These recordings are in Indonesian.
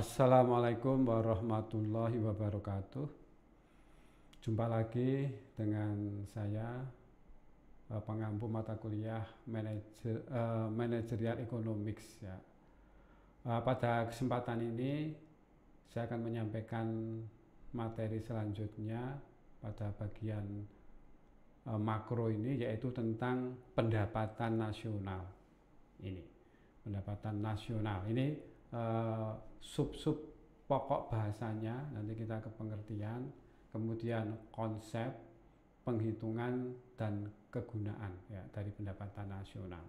Assalamualaikum warahmatullahi wabarakatuh. Jumpa lagi dengan saya, pengampu mata kuliah Managerial Economics ya. Pada kesempatan ini saya akan menyampaikan materi selanjutnya pada bagian makro ini, yaitu tentang pendapatan nasional. Ini pendapatan nasional ini sub-sub pokok bahasanya, nanti kita ke pengertian, kemudian konsep, penghitungan, dan kegunaan ya dari pendapatan nasional.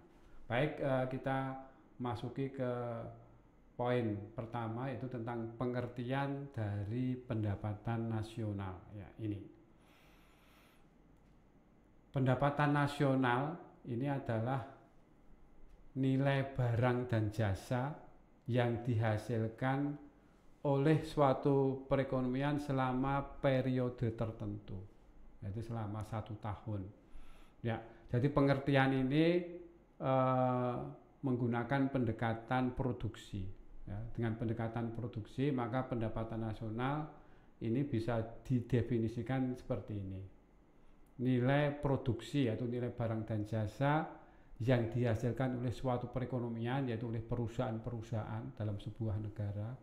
Baik, kita masuki ke poin pertama, yaitu tentang pengertian dari pendapatan nasional ya. Ini pendapatan nasional ini adalah nilai barang dan jasa yang dihasilkan oleh suatu perekonomian selama periode tertentu, yaitu selama 1 tahun. Ya, jadi pengertian ini menggunakan pendekatan produksi. Ya, dengan pendekatan produksi, maka pendapatan nasional ini bisa didefinisikan seperti ini: nilai produksi, yaitu nilai barang dan jasa yang dihasilkan oleh suatu perekonomian, yaitu oleh perusahaan-perusahaan dalam sebuah negara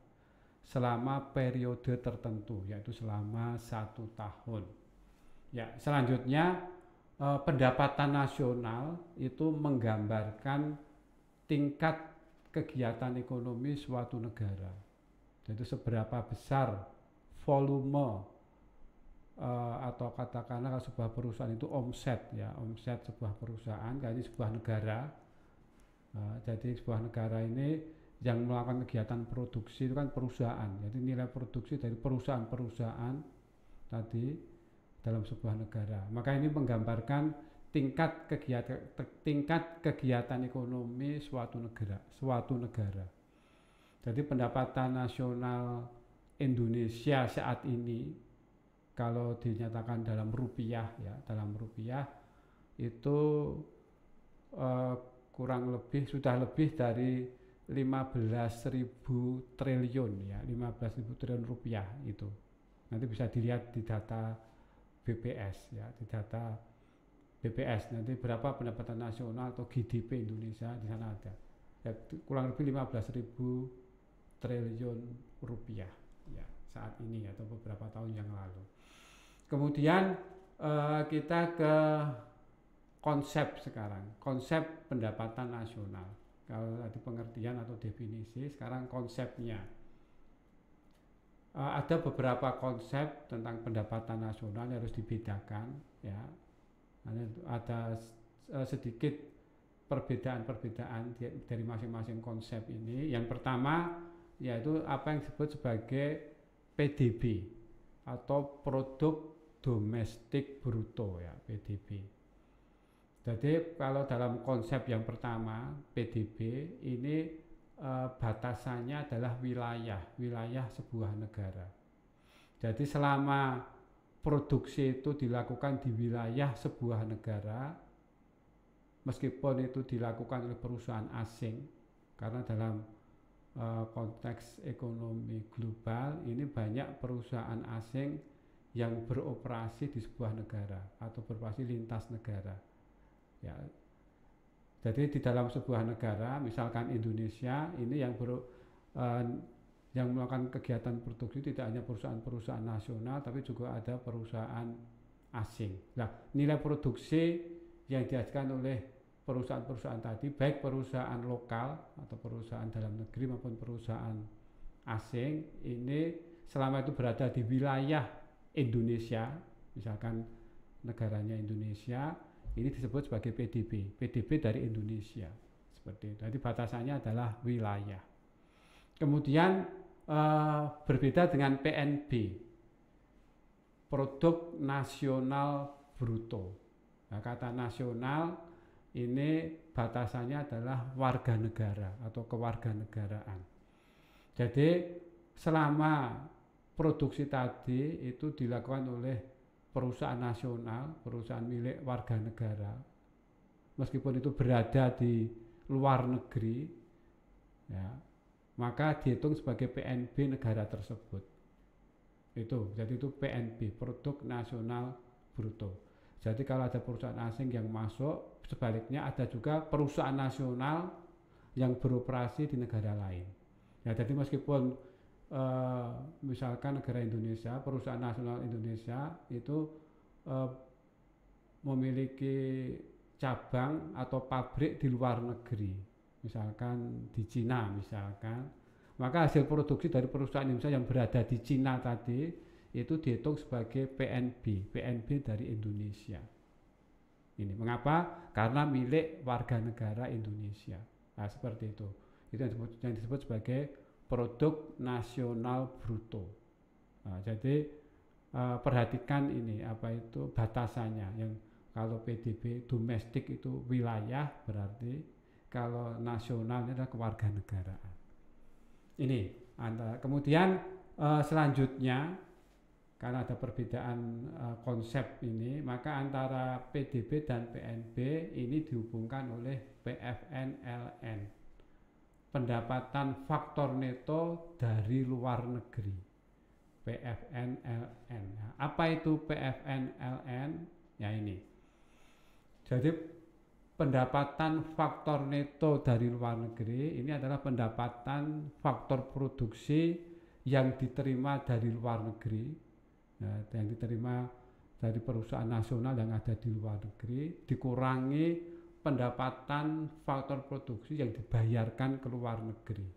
selama periode tertentu, yaitu selama 1 tahun. Ya, selanjutnya pendapatan nasional itu menggambarkan tingkat kegiatan ekonomi suatu negara. Jadi seberapa besar volume atau katakanlah sebuah perusahaan itu omset ya, omset sebuah perusahaan, jadi sebuah negara. Jadi sebuah negara ini yang melakukan kegiatan produksi itu kan perusahaan, jadi nilai produksi dari perusahaan-perusahaan tadi dalam sebuah negara. Maka ini menggambarkan tingkat kegiatan ekonomi suatu negara. Jadi pendapatan nasional Indonesia saat ini, kalau dinyatakan dalam rupiah ya, dalam rupiah itu kurang lebih sudah lebih dari 15.000 triliun ya, 15.000 triliun rupiah itu. Nanti bisa dilihat di data BPS ya, di data BPS nanti berapa pendapatan nasional atau GDP Indonesia, di sana ada. Ya, kurang lebih 15.000 triliun rupiah ya saat ini atau beberapa tahun yang lalu. Kemudian kita ke konsep sekarang, konsep pendapatan nasional. Kalau tadi pengertian atau definisi, sekarang konsepnya. Ada beberapa konsep tentang pendapatan nasional yang harus dibedakan ya. Ada sedikit perbedaan-perbedaan dari masing-masing konsep ini. Yang pertama yaitu apa yang disebut sebagai PDB atau produk domestik bruto ya, PDB. Jadi kalau dalam konsep yang pertama PDB ini batasannya adalah wilayah sebuah negara. Jadi selama produksi itu dilakukan di wilayah sebuah negara, meskipun itu dilakukan oleh perusahaan asing, karena dalam konteks ekonomi global ini banyak perusahaan asing yang beroperasi di sebuah negara atau beroperasi lintas negara ya. Jadi di dalam sebuah negara, misalkan Indonesia ini yang melakukan kegiatan produksi tidak hanya perusahaan-perusahaan nasional, tapi juga ada perusahaan asing. Nah, nilai produksi yang dihasilkan oleh perusahaan-perusahaan tadi, baik perusahaan lokal atau perusahaan dalam negeri maupun perusahaan asing, ini selama itu berada di wilayah Indonesia, misalkan negaranya Indonesia, ini disebut sebagai PDB dari Indonesia, seperti itu. Jadi batasannya adalah wilayah. Kemudian berbeda dengan PNB, produk nasional bruto. Nah, kata nasional ini batasannya adalah warga negara atau kewarganegaraan. Jadi selama produksi tadi itu dilakukan oleh perusahaan nasional, perusahaan milik warga negara, meskipun itu berada di luar negeri ya, maka dihitung sebagai PNB negara tersebut. Jadi itu PNB, produk nasional bruto. Jadi kalau ada perusahaan asing yang masuk, sebaliknya ada juga perusahaan nasional yang beroperasi di negara lain. Ya, jadi meskipun misalkan negara Indonesia, perusahaan nasional Indonesia itu memiliki cabang atau pabrik di luar negeri, misalkan di Cina misalkan, maka hasil produksi dari perusahaan Indonesia yang berada di Cina tadi itu dihitung sebagai PNB dari Indonesia. Ini mengapa? Karena milik warga negara Indonesia. Nah, seperti itu. Itu yang disebut sebagai produk nasional bruto. Nah, jadi perhatikan ini apa itu batasannya. Yang kalau PDB domestik itu wilayah, berarti kalau nasional ini adalah kewarganegaraan. Ini kemudian selanjutnya, karena ada perbedaan konsep ini, maka antara PDB dan PNB ini dihubungkan oleh PFNLN, pendapatan faktor neto dari luar negeri, PFNLN. Nah, apa itu PFNLN? Ya ini. Jadi pendapatan faktor neto dari luar negeri ini adalah pendapatan faktor produksi yang diterima dari luar negeri, yang diterima dari perusahaan nasional yang ada di luar negeri, dikurangi pendapatan faktor produksi yang dibayarkan ke luar negeri.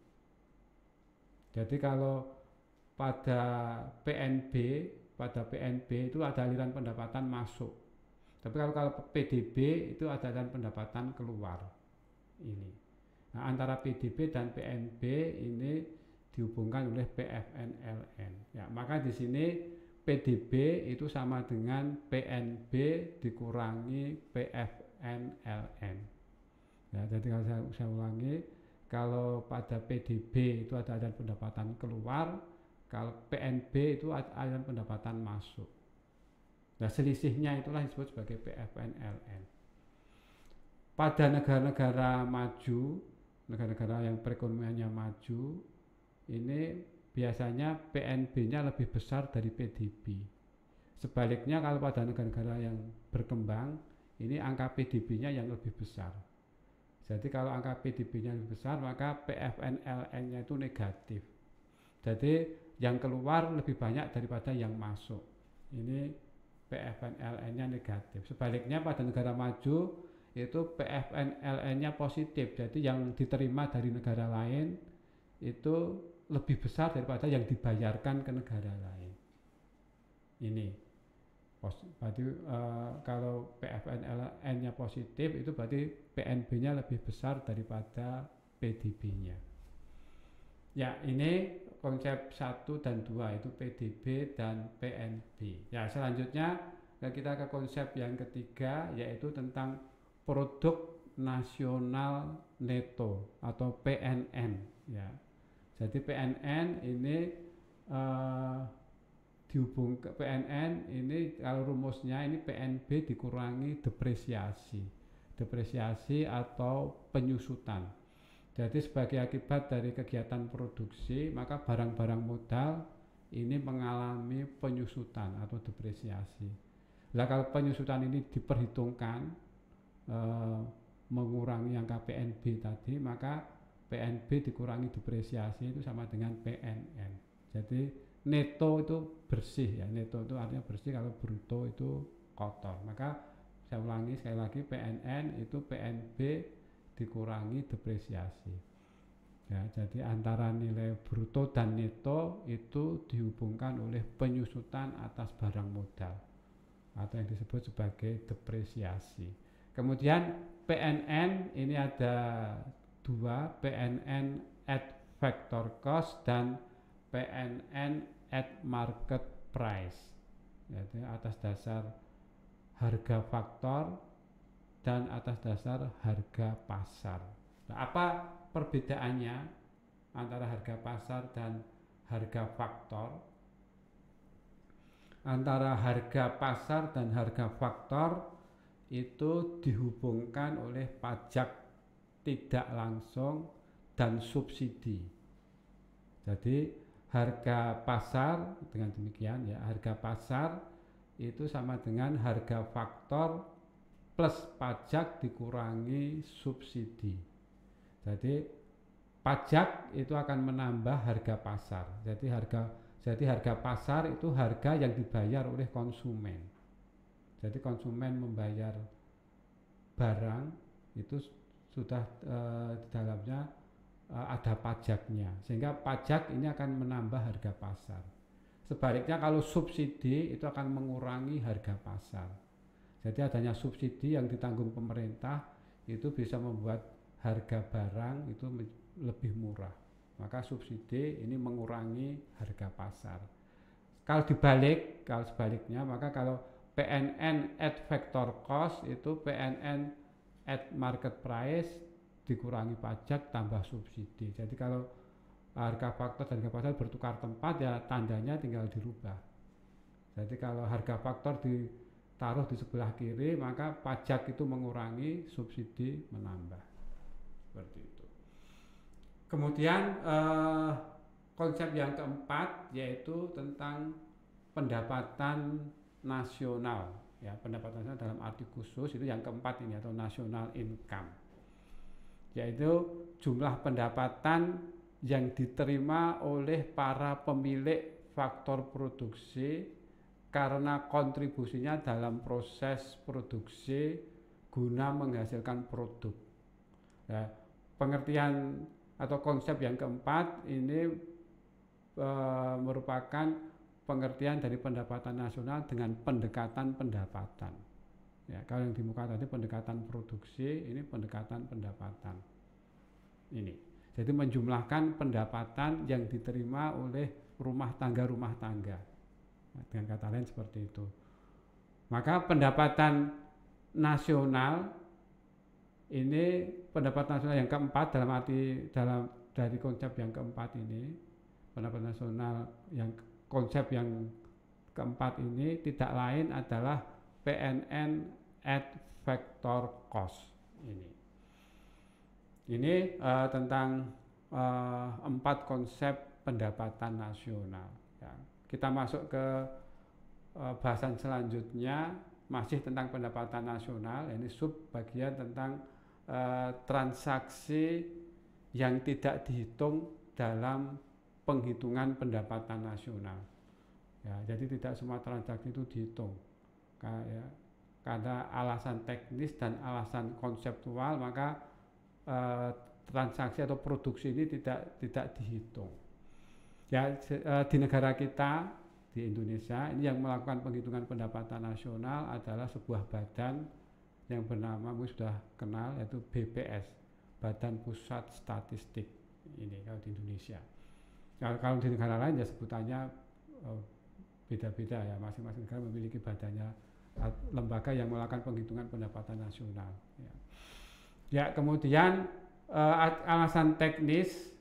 Jadi kalau pada PNB itu ada aliran pendapatan masuk. Tapi kalau PDB itu ada aliran pendapatan keluar. Ini. Nah, antara PDB dan PNB ini dihubungkan oleh PFNLN. Ya, maka di sini PDB itu sama dengan PNB dikurangi PFNLN. Ya, jadi kalau saya ulangi, kalau pada PDB itu ada aliran pendapatan keluar, kalau PNB itu ada aliran pendapatan masuk. Nah, selisihnya itulah disebut sebagai PFNLN. Pada negara-negara maju, negara-negara yang perekonomiannya maju, ini biasanya PNB-nya lebih besar dari PDB. Sebaliknya kalau pada negara-negara yang berkembang, ini angka PDB-nya yang lebih besar. Jadi kalau angka PDB-nya lebih besar, maka PFNLN-nya itu negatif. Jadi yang keluar lebih banyak daripada yang masuk. Ini PFNLN-nya negatif. Sebaliknya pada negara maju itu PFNLN-nya positif. Jadi yang diterima dari negara lain itu lebih besar daripada yang dibayarkan ke negara lain. Ini berarti kalau PFNLN-nya positif itu berarti PNB-nya lebih besar daripada PDB-nya. Ya, ini konsep 1 dan 2 itu PDB dan PNB. Ya, selanjutnya kita ke konsep yang ketiga, yaitu tentang produk nasional neto atau PNN. Ya, jadi PNN ini dihubung ke PNN ini, kalau rumusnya ini PNB dikurangi depresiasi atau penyusutan. Jadi sebagai akibat dari kegiatan produksi, maka barang-barang modal ini mengalami penyusutan atau depresiasi. Nah, kalau penyusutan ini diperhitungkan mengurangi angka PNB tadi, maka PNB dikurangi depresiasi itu sama dengan PNN. Jadi neto itu bersih ya, neto itu artinya bersih, kalau bruto itu kotor. Maka saya ulangi sekali lagi, PNN itu PNB dikurangi depresiasi. Ya, jadi antara nilai bruto dan neto itu dihubungkan oleh penyusutan atas barang modal atau yang disebut sebagai depresiasi. Kemudian PNN ini ada dua, PNN at factor cost dan PNN at market price. Jadi atas dasar harga faktor dan atas dasar harga pasar. Nah, apa perbedaannya antara harga pasar dan harga faktor? Antara harga pasar dan harga faktor itu dihubungkan oleh pajak tidak langsung dan subsidi. Jadi harga pasar dengan demikian ya, harga pasar itu sama dengan harga faktor plus pajak dikurangi subsidi. Jadi pajak itu akan menambah harga pasar. Jadi harga pasar itu harga yang dibayar oleh konsumen. Jadi konsumen membayar barang itu sudah di dalamnya ada pajaknya, sehingga pajak ini akan menambah harga pasar. Sebaliknya kalau subsidi itu akan mengurangi harga pasar. Jadi adanya subsidi yang ditanggung pemerintah itu bisa membuat harga barang itu lebih murah. Maka subsidi ini mengurangi harga pasar. Kalau sebaliknya, maka kalau PNN at factor cost itu PNN at market price dikurangi pajak tambah subsidi. Jadi kalau harga faktor dan harga pasar bertukar tempat ya tandanya tinggal dirubah. Jadi kalau harga faktor ditaruh di sebelah kiri maka pajak itu mengurangi, subsidi menambah. Seperti itu. Kemudian konsep yang keempat yaitu tentang pendapatan nasional. Ya, pendapatan nasional dalam arti khusus itu yang keempat ini atau national income. Yaitu jumlah pendapatan yang diterima oleh para pemilik faktor produksi karena kontribusinya dalam proses produksi guna menghasilkan produk. Ya, pengertian atau konsep yang keempat ini merupakan pengertian dari pendapatan nasional dengan pendekatan pendapatan. Ya, kalau yang di muka tadi pendekatan produksi, ini pendekatan pendapatan. Ini. Jadi menjumlahkan pendapatan yang diterima oleh rumah tangga. Nah, dengan kata lain seperti itu. Maka pendapatan nasional ini pendapatan nasional yang keempat dari konsep yang keempat ini, pendapatan nasional yang konsep yang keempat ini tidak lain adalah PNN at factor cost ini. Ini tentang 4 konsep pendapatan nasional. Ya. Kita masuk ke bahasan selanjutnya masih tentang pendapatan nasional. Ini sub bagian tentang transaksi yang tidak dihitung dalam penghitungan pendapatan nasional. Ya, jadi tidak semua transaksi itu dihitung. Karena alasan teknis dan alasan konseptual maka transaksi atau produksi ini tidak dihitung. Ya, di negara kita di Indonesia ini yang melakukan penghitungan pendapatan nasional adalah sebuah badan yang bernama mungkin sudah kenal yaitu BPS, Badan Pusat Statistik ini kalau di Indonesia. Kalau di negara lain ya sebutannya beda-beda ya, masing-masing negara memiliki badannya, lembaga yang melakukan penghitungan pendapatan nasional. Ya. Ya, kemudian alasan teknis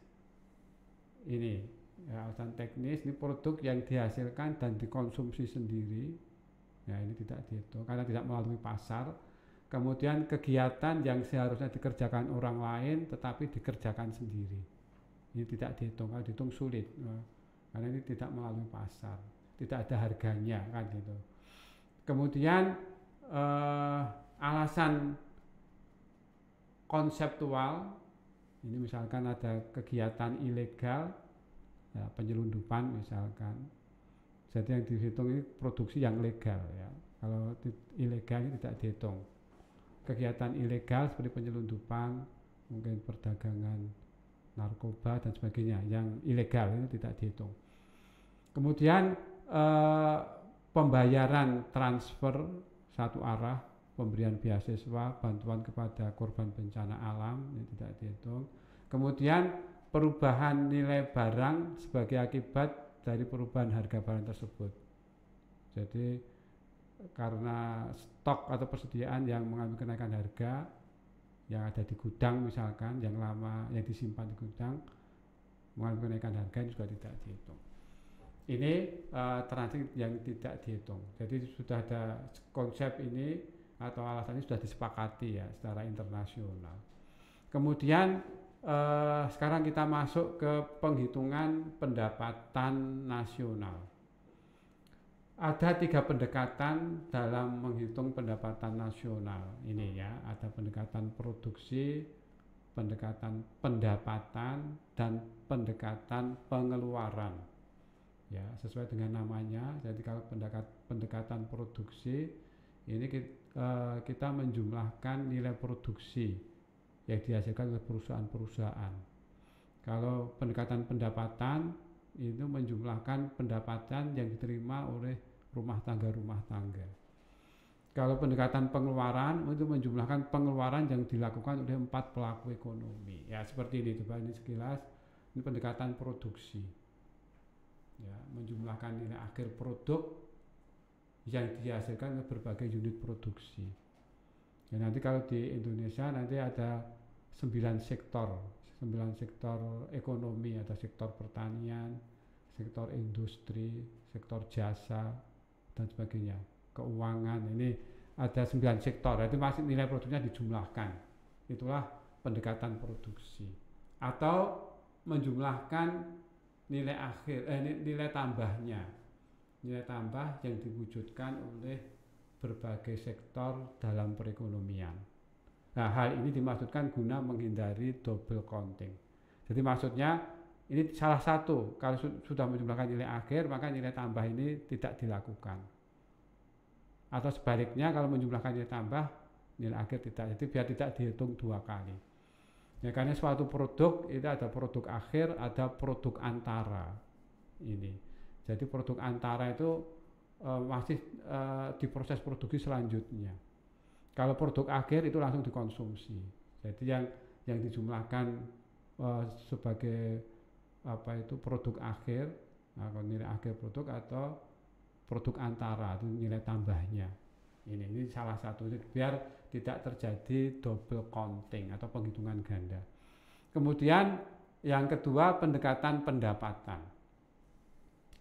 ini, ya, alasan teknis ini produk yang dihasilkan dan dikonsumsi sendiri, ya ini tidak dihitung karena tidak melalui pasar. Kemudian kegiatan yang seharusnya dikerjakan orang lain tetapi dikerjakan sendiri, ini tidak dihitung. Kalau dihitung sulit, karena ini tidak melalui pasar, tidak ada harganya kan gitu. Kemudian alasan konseptual ini misalkan ada kegiatan ilegal ya, penyelundupan misalkan, jadi yang dihitung ini produksi yang legal ya, kalau ilegal ini tidak dihitung. Kegiatan ilegal seperti penyelundupan, mungkin perdagangan narkoba dan sebagainya yang ilegal ini tidak dihitung. Kemudian pembayaran transfer satu arah, pemberian beasiswa, bantuan kepada korban bencana alam ini tidak dihitung. Kemudian perubahan nilai barang sebagai akibat dari perubahan harga barang tersebut. Jadi karena stok atau persediaan yang mengalami kenaikan harga yang ada di gudang misalkan, yang lama yang disimpan di gudang mengalami kenaikan harga ini juga tidak dihitung. Ini transaksi yang tidak dihitung. Jadi sudah ada konsep ini atau alasannya sudah disepakati ya secara internasional. Kemudian sekarang kita masuk ke penghitungan pendapatan nasional. Ada 3 pendekatan dalam menghitung pendapatan nasional ini ya. Ada pendekatan produksi, pendekatan pendapatan, dan pendekatan pengeluaran. Ya, sesuai dengan namanya. Jadi kalau pendekatan produksi ini kita menjumlahkan nilai produksi yang dihasilkan oleh perusahaan-perusahaan. Kalau pendekatan pendapatan itu menjumlahkan pendapatan yang diterima oleh rumah tangga. Kalau pendekatan pengeluaran itu menjumlahkan pengeluaran yang dilakukan oleh 4 pelaku ekonomi. Ya seperti ini coba, ini sekilas. Ini pendekatan produksi. Ya, menjumlahkan nilai akhir produk yang dihasilkan oleh berbagai unit produksi. Ya, nanti kalau di Indonesia nanti ada 9 sektor ekonomi, ada sektor pertanian, sektor industri, sektor jasa, dan sebagainya, keuangan. Ini ada 9 sektor, itu masih nilai produknya dijumlahkan. Itulah pendekatan produksi. Atau menjumlahkan nilai akhir, nilai tambahnya, nilai tambah yang diwujudkan oleh berbagai sektor dalam perekonomian. Nah, hal ini dimaksudkan guna menghindari double counting. Jadi maksudnya ini salah satu, kalau sudah menjumlahkan nilai akhir maka nilai tambah ini tidak dilakukan. Atau sebaliknya kalau menjumlahkan nilai tambah, nilai akhir tidak. Jadi biar tidak dihitung 2 kali. Ya, karena suatu produk itu ada produk akhir, ada produk antara. Ini. Jadi produk antara itu masih diproses produksi selanjutnya. Kalau produk akhir itu langsung dikonsumsi. Jadi yang dijumlahkan sebagai produk akhir, nilai akhir produk, atau produk antara itu nilai tambahnya. Ini salah satu, biar tidak terjadi double counting atau penghitungan ganda. Kemudian yang kedua, pendekatan pendapatan.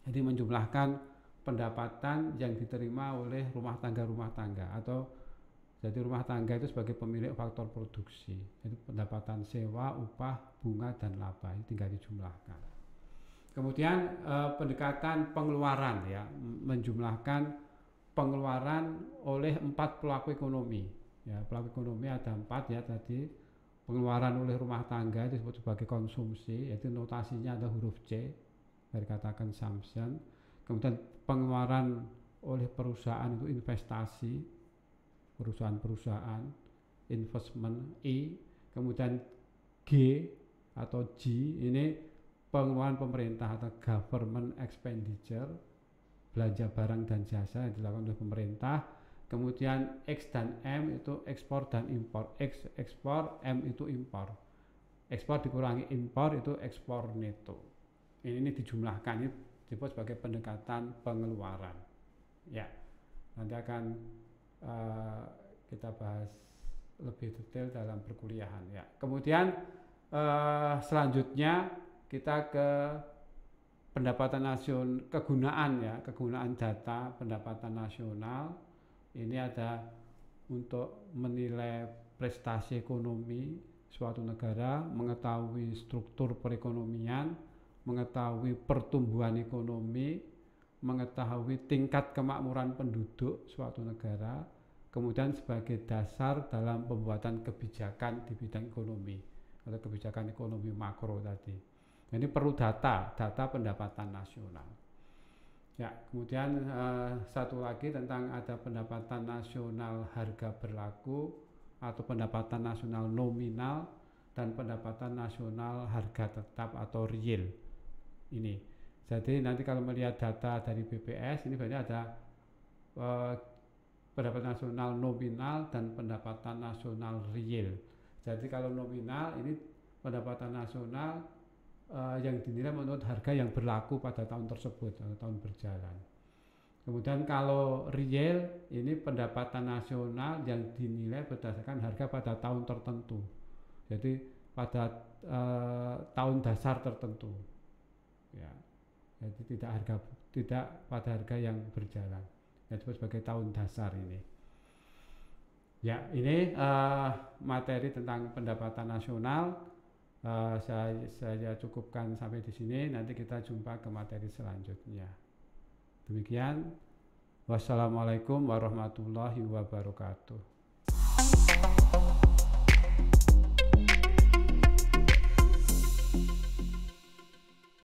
Jadi menjumlahkan pendapatan yang diterima oleh rumah tangga atau jadi rumah tangga itu sebagai pemilik faktor produksi. Jadi pendapatan sewa, upah, bunga, dan laba ini tinggal dijumlahkan. Kemudian pendekatan pengeluaran, ya, menjumlahkan pengeluaran oleh 4 pelaku ekonomi. Ya, pelaku ekonomi ada 4 ya tadi. Pengeluaran oleh rumah tangga itu disebut sebagai konsumsi, yaitu notasinya ada huruf C, dikatakan consumption. Kemudian pengeluaran oleh perusahaan itu investasi, perusahaan, investment I. Kemudian G atau G ini pengeluaran pemerintah atau government expenditure, belanja barang dan jasa yang dilakukan oleh pemerintah. Kemudian X dan M itu ekspor dan impor. X ekspor, M itu impor. Ekspor dikurangi impor itu ekspor neto. Ini dijumlahkan, ini disebut sebagai pendekatan pengeluaran. Ya, nanti akan kita bahas lebih detail dalam perkuliahan. Ya, kemudian selanjutnya kita ke pendapatan nasional, kegunaan data pendapatan nasional. Ini ada untuk menilai prestasi ekonomi suatu negara, mengetahui struktur perekonomian, mengetahui pertumbuhan ekonomi, mengetahui tingkat kemakmuran penduduk suatu negara, kemudian sebagai dasar dalam pembuatan kebijakan di bidang ekonomi atau kebijakan ekonomi makro tadi. Ini perlu data pendapatan nasional. Ya, kemudian satu lagi tentang ada pendapatan nasional harga berlaku atau pendapatan nasional nominal dan pendapatan nasional harga tetap atau real. Ini. Jadi nanti kalau melihat data dari BPS ini berarti ada pendapatan nasional nominal dan pendapatan nasional real. Jadi kalau nominal ini pendapatan nasional yang dinilai menurut harga yang berlaku pada tahun tersebut atau tahun berjalan. Kemudian kalau real ini pendapatan nasional yang dinilai berdasarkan harga pada tahun tertentu. Jadi pada tahun dasar tertentu. Ya. Jadi tidak pada harga yang berjalan. Yang disebut sebagai tahun dasar ini. Ya, ini materi tentang pendapatan nasional. Saya cukupkan sampai di sini. Nanti kita jumpa ke materi selanjutnya. Demikian. Wassalamualaikum warahmatullahi wabarakatuh.